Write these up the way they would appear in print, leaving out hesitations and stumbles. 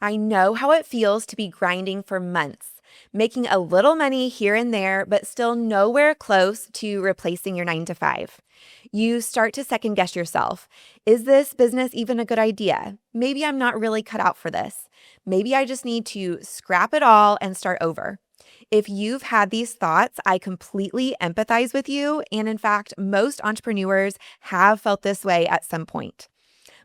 I know how it feels to be grinding for months, making a little money here and there, but still nowhere close to replacing your 9 to 5. You start to second guess yourself. Is this business even a good idea? Maybe I'm not really cut out for this. Maybe I just need to scrap it all and start over. If you've had these thoughts, I completely empathize with you. And in fact, most entrepreneurs have felt this way at some point.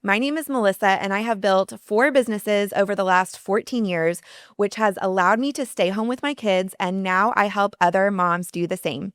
My name is Melissa, and I have built 4 businesses over the last 14 years, which has allowed me to stay home with my kids, and now I help other moms do the same.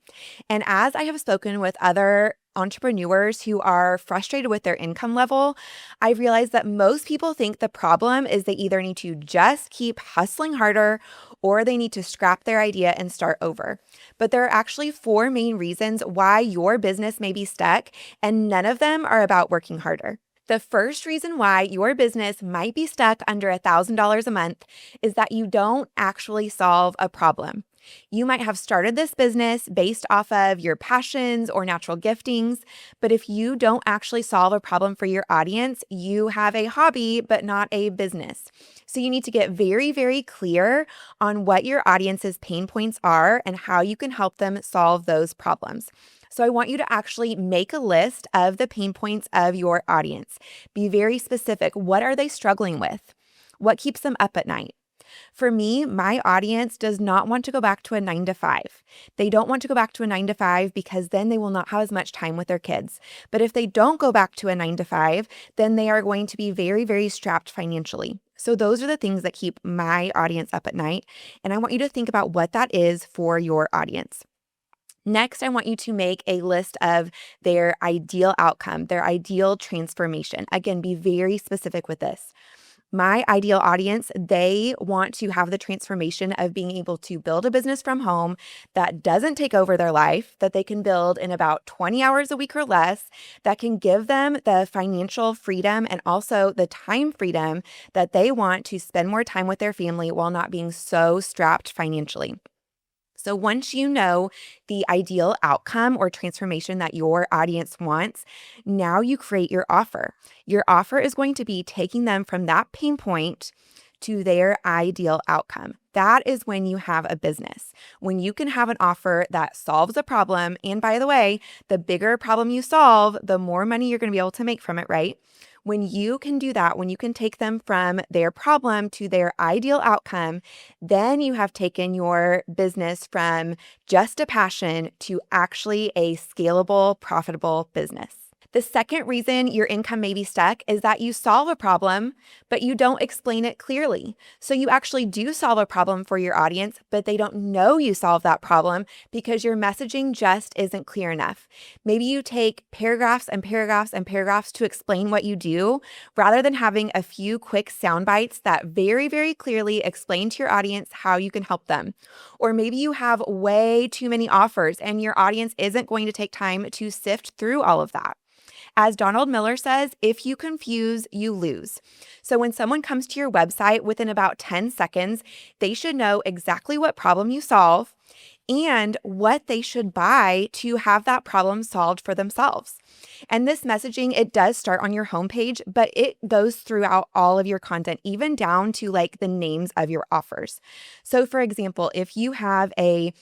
And as I have spoken with other entrepreneurs who are frustrated with their income level, I've realized that most people think the problem is they either need to just keep hustling harder or they need to scrap their idea and start over. But there are actually 4 main reasons why your business may be stuck, and none of them are about working harder. The first reason why your business might be stuck under $1,000 a month is that you don't actually solve a problem. You might have started this business based off of your passions or natural giftings, but if you don't actually solve a problem for your audience, you have a hobby but not a business. So you need to get very, very clear on what your audience's pain points are and how you can help them solve those problems. So I want you to actually make a list of the pain points of your audience. Be very specific. What are they struggling with? What keeps them up at night? For me, my audience does not want to go back to a 9 to 5. They don't want to go back to a 9 to 5 because then they will not have as much time with their kids. But if they don't go back to a 9 to 5, then they are going to be very, very strapped financially. So those are the things that keep my audience up at night. And I want you to think about what that is for your audience. Next, I want you to make a list of their ideal outcome, their ideal transformation. Again, be very specific with this. My ideal audience, they want to have the transformation of being able to build a business from home that doesn't take over their life, that they can build in about 20 hours a week or less, that can give them the financial freedom and also the time freedom that they want to spend more time with their family while not being so strapped financially. So once you know the ideal outcome or transformation that your audience wants, now you create your offer. Your offer is going to be taking them from that pain point to their ideal outcome. That is when you have a business, when you can have an offer that solves a problem. And by the way, the bigger problem you solve, the more money you're going to be able to make from it, right? When you can do that, when you can take them from their problem to their ideal outcome, then you have taken your business from just a passion to actually a scalable, profitable business. The second reason your income may be stuck is that you solve a problem, but you don't explain it clearly. So you actually do solve a problem for your audience, but they don't know you solve that problem because your messaging just isn't clear enough. Maybe you take paragraphs and paragraphs and paragraphs to explain what you do, rather than having a few quick sound bites that very, very clearly explain to your audience how you can help them. Or maybe you have way too many offers and your audience isn't going to take time to sift through all of that. As Donald Miller says, if you confuse, you lose. So when someone comes to your website within about 10 seconds, they should know exactly what problem you solve and what they should buy to have that problem solved for themselves. And this messaging, it does start on your homepage, but it goes throughout all of your content, even down to like the names of your offers. So for example, if you have a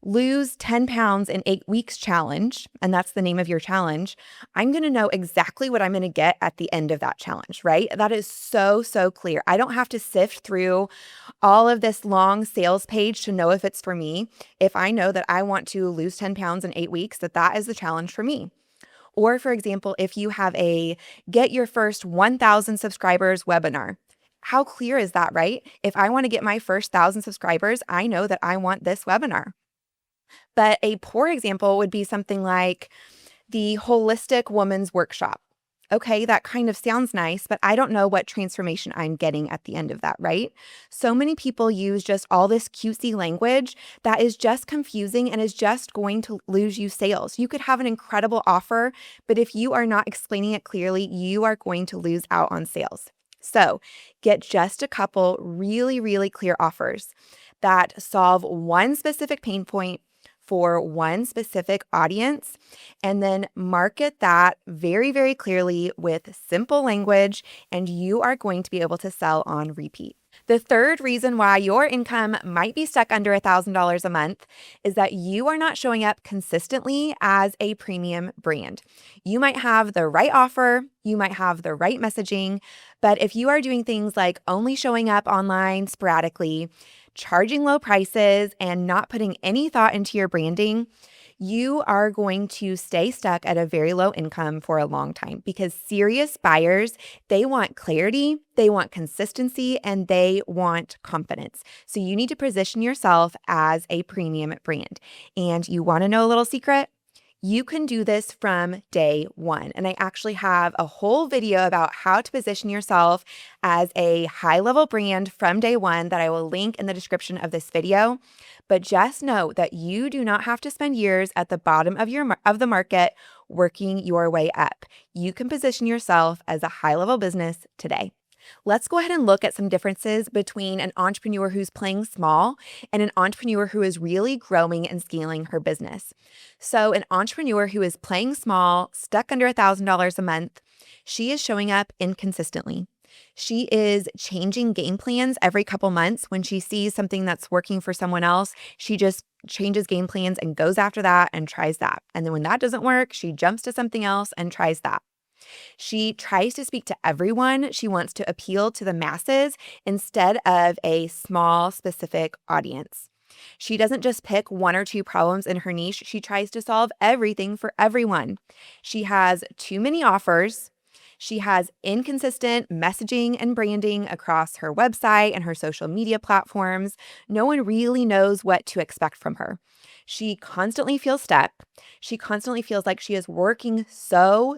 lose 10 pounds in 8 weeks challenge, and that's the name of your challenge, I'm going to know exactly what I'm going to get at the end of that challenge, right? That is so, so clear. I don't have to sift through all of this long sales page to know if it's for me. If I know that I want to lose 10 pounds in 8 weeks, that is the challenge for me. Or for example, if you have a get your first 1,000 subscribers webinar, how clear is that, right? If I want to get my first 1,000 subscribers, I know that I want this webinar. But a poor example would be something like the Holistic Woman's Workshop. Okay, that kind of sounds nice, but I don't know what transformation I'm getting at the end of that, right? So many people use just all this cutesy language that is just confusing and is just going to lose you sales. You could have an incredible offer, but if you are not explaining it clearly, you are going to lose out on sales. So get just a couple really, really clear offers that solve one specific pain point for one specific audience and then market that very, very clearly with simple language, and you are going to be able to sell on repeat. The third reason why your income might be stuck under $1,000 a month is that you are not showing up consistently as a premium brand. You might have the right offer, you might have the right messaging, but if you are doing things like only showing up online sporadically, charging low prices, and not putting any thought into your branding, you are going to stay stuck at a very low income for a long time because serious buyers, they want clarity, they want consistency, and they want confidence. So you need to position yourself as a premium brand. And you want to know a little secret? You can do this from day one. And I actually have a whole video about how to position yourself as a high-level brand from day one that I will link in the description of this video. But just know that you do not have to spend years at the bottom of the market working your way up. You can position yourself as a high-level business today. Let's go ahead and look at some differences between an entrepreneur who's playing small and an entrepreneur who is really growing and scaling her business. So, an entrepreneur who is playing small, stuck under $1,000 a month, she is showing up inconsistently. She is changing game plans every couple months. When she sees something that's working for someone else, she just changes game plans and goes after that and tries that. And then when that doesn't work, she jumps to something else and tries that. She tries to speak to everyone. She wants to appeal to the masses instead of a small, specific audience. She doesn't just pick one or two problems in her niche. She tries to solve everything for everyone. She has too many offers. She has inconsistent messaging and branding across her website and her social media platforms. No one really knows what to expect from her. She constantly feels stuck. She constantly feels like she is working so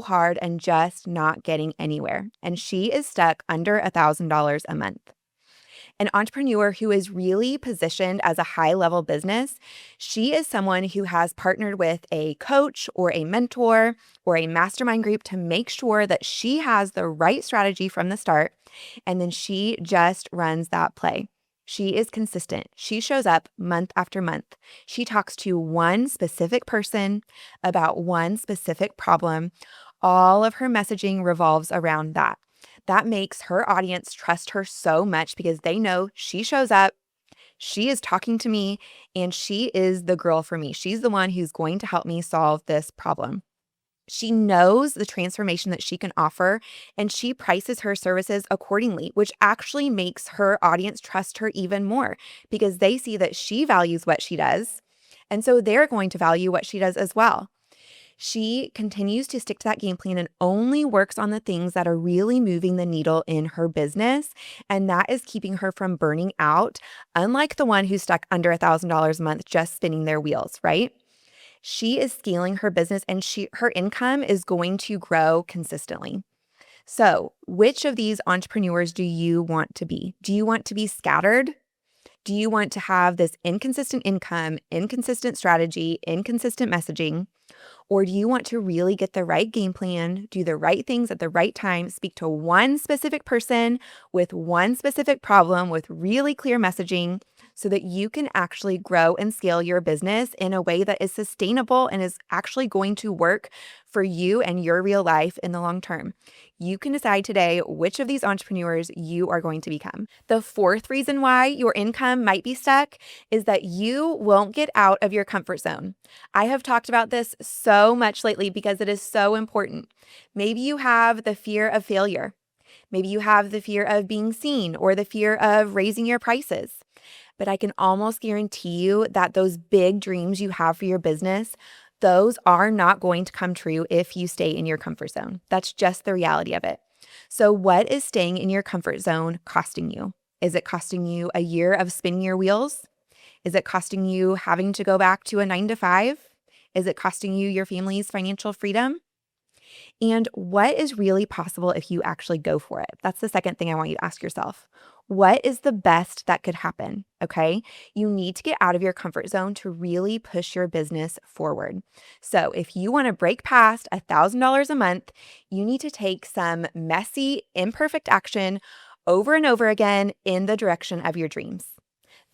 hard and just not getting anywhere. And she is stuck under $1,000 a month. An entrepreneur who is really positioned as a high-level business, she is someone who has partnered with a coach or a mentor or a mastermind group to make sure that she has the right strategy from the start, and then she just runs that play. She is consistent. She shows up month after month. She talks to one specific person about one specific problem. All of her messaging revolves around that. That makes her audience trust her so much because they know she shows up, she is talking to me, and she is the girl for me. She's the one who's going to help me solve this problem. She knows the transformation that she can offer, and she prices her services accordingly, which actually makes her audience trust her even more because they see that she values what she does. And so they're going to value what she does as well. She continues to stick to that game plan and only works on the things that are really moving the needle in her business. And that is keeping her from burning out, unlike the one who's stuck under $1,000 a month just spinning their wheels, right? She is scaling her business and her income is going to grow consistently. So, which of these entrepreneurs do you want to be? Do you want to be scattered? Do you want to have this inconsistent income, inconsistent strategy, inconsistent messaging? Or do you want to really get the right game plan, do the right things at the right time, speak to one specific person with one specific problem with really clear messaging so that you can actually grow and scale your business in a way that is sustainable and is actually going to work for you and your real life in the long term? You can decide today which of these entrepreneurs you are going to become. The fourth reason why your income might be stuck is that you won't get out of your comfort zone. I have talked about this so much lately because it is so important. Maybe you have the fear of failure. Maybe you have the fear of being seen or the fear of raising your prices. But I can almost guarantee you that those big dreams you have for your business, those are not going to come true if you stay in your comfort zone. That's just the reality of it. So what is staying in your comfort zone costing you? Is it costing you a year of spinning your wheels? Is it costing you having to go back to a 9 to 5? Is it costing you your family's financial freedom? And what is really possible if you actually go for it? That's the second thing I want you to ask yourself. What is the best that could happen? Okay. You need to get out of your comfort zone to really push your business forward. So if you want to break past $1,000 a month, you need to take some messy, imperfect action over and over again in the direction of your dreams.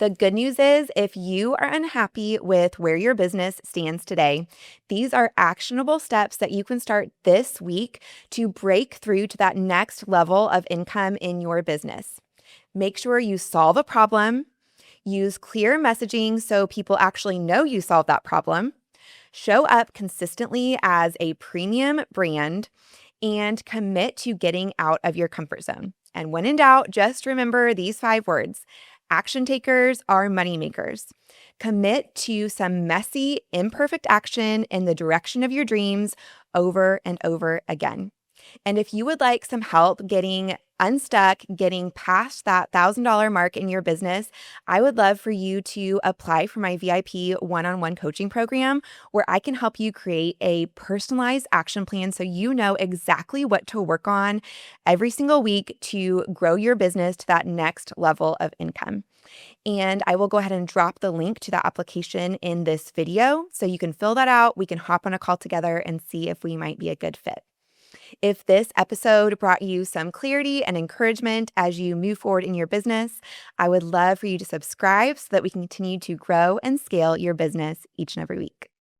The good news is, if you are unhappy with where your business stands today, these are actionable steps that you can start this week to break through to that next level of income in your business. Make sure you solve a problem, use clear messaging so people actually know you solved that problem, show up consistently as a premium brand, and commit to getting out of your comfort zone. And when in doubt, just remember these 5 words: action takers are money makers. Commit to some messy, imperfect action in the direction of your dreams over and over again. And if you would like some help getting unstuck, getting past that $1,000 mark in your business, I would love for you to apply for my VIP one-on-one coaching program, where I can help you create a personalized action plan so you know exactly what to work on every single week to grow your business to that next level of income. And I will go ahead and drop the link to that application in this video so you can fill that out. We can hop on a call together and see if we might be a good fit. If this episode brought you some clarity and encouragement as you move forward in your business, I would love for you to subscribe so that we can continue to grow and scale your business each and every week.